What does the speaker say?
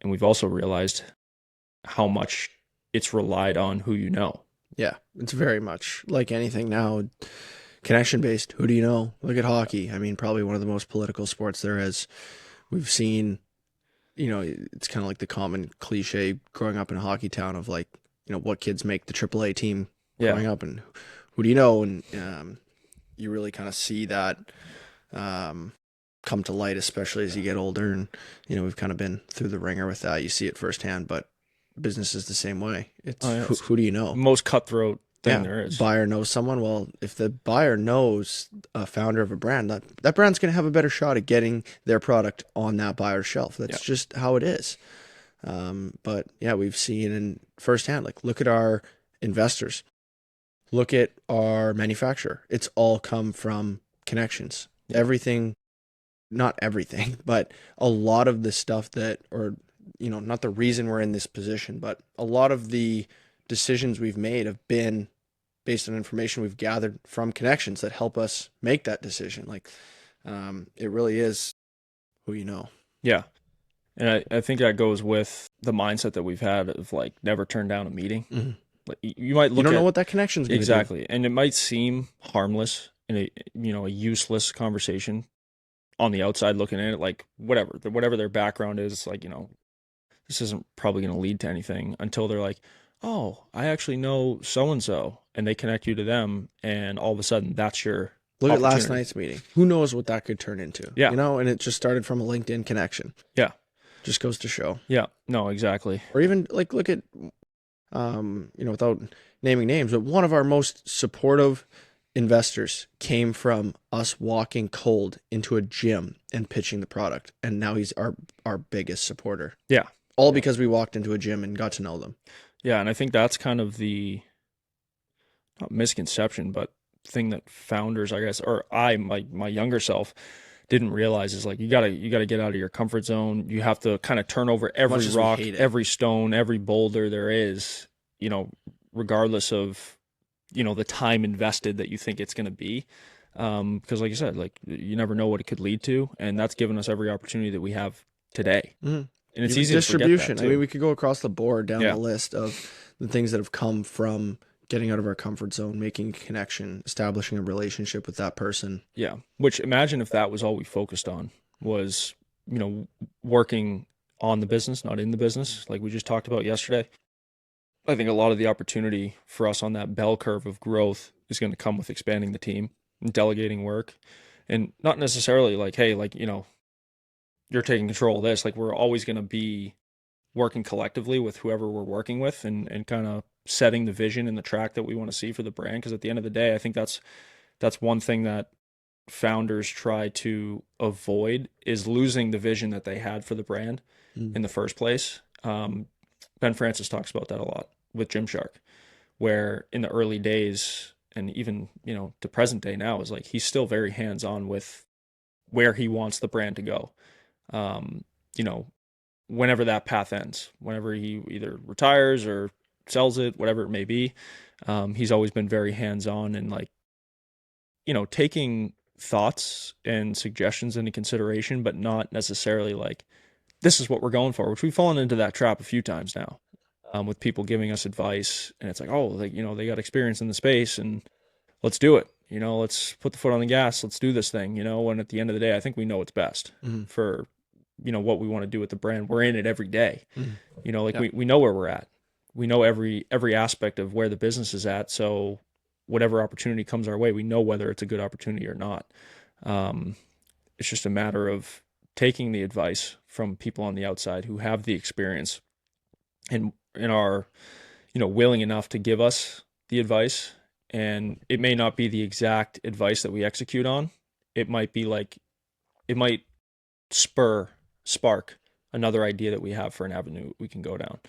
And we've also realized how much it's relied on who you know. Yeah, it's very much like anything now, connection based. Who do you know? Look at hockey. I mean, probably one of the most political sports there is. We've seen, it's kind of like the common cliche growing up in a hockey town of like, what kids make the AAA team Yeah. growing up and who do you know? And you really kind of see that come to light, especially as you get older. And, we've kind of been through the ringer with that. You see it firsthand, but business is the same way. It's Oh, yeah. who do you know? Most cutthroat thing Yeah, there is. buyer knows someone. Well, if the buyer knows a founder of a brand, that brand's going to have a better shot at getting their product on that buyer's shelf. Yeah. That's just how it is. But yeah, we've seen in firsthand, like look at our investors, look at our manufacturer. It's all come from connections. Yeah. Everything, not everything, but a lot of the stuff that, or, not the reason we're in this position, but a lot of the decisions we've made have been based on information we've gathered from connections that help us make that decision. Like, it really is who you know. Yeah. And I think that goes with the mindset that we've had of like never turn down a meeting. Mm-hmm. Like you might You look don't know at what that connection's going to do. exactly, and it might seem harmless and a useless conversation on the outside looking at it, like whatever their background is, like this isn't probably going to lead to anything until they're like, oh, I actually know so and they connect you to them, and all of a sudden that's your Look at last opportunity. night's meeting. Who knows what that could turn into? Yeah. And it just started from a LinkedIn connection. Yeah. Just goes to show. Yeah. No, exactly. Or even like look at, without naming names, but one of our most supportive investors came from us walking cold into a gym and pitching the product, and now he's our biggest supporter. Yeah. All because we walked into a gym and got to know them. Yeah, and I think that's kind of the not misconception, but thing that founders, I guess, or my younger self didn't realize is like you gotta get out of your comfort zone. You have to kind of turn over every Much as we rock, hate it. every stone, every boulder there is, regardless of the time invested that you think it's going to be. Because like you said, like you never know what it could lead to, and that's given us every opportunity that we have today. Mhm. And it's Even easy to forget that distribution. I too. mean, we could go across the board down Yeah. the list of the things that have come from getting out of our comfort zone, making a connection, establishing a relationship with that person. Yeah. Which imagine if that was all we focused on was, working on the business, not in the business, like we just talked about yesterday. I think a lot of the opportunity for us on that bell curve of growth is going to come with expanding the team and delegating work, and not necessarily like, hey, like, you're taking control of this. Like we're always going to be working collectively with whoever we're working with, and kind of setting the vision and the track that we want to see for the brand. Because at the end of the day, I think that's one thing that founders try to avoid is losing the vision that they had for the brand in the first place. Ben Francis talks about that a lot with Gymshark, where in the early days and even, to present day now is like, he's still very hands-on with where he wants the brand to go. You know, whenever that path ends, whenever he either retires or sells it, whatever it may be, he's always been very hands-on and like, taking thoughts and suggestions into consideration, but not necessarily like, this is what we're going for, which we've fallen into that trap a few times now, with people giving us advice. And it's like, oh, like, they got experience in the space and let's do it. Let's put the foot on the gas. Let's do this thing, when at the end of the day, I think we know what's best for, what we want to do with the brand. We're in it every day. Like we know where we're at. We know every aspect of where the business is at. So whatever opportunity comes our way, we know whether it's a good opportunity or not. It's just a matter of taking the advice from people on the outside who have the experience and are, willing enough to give us the advice. And it may not be the exact advice that we execute on. It might be like, it might spark another idea that we have for an avenue we can go down.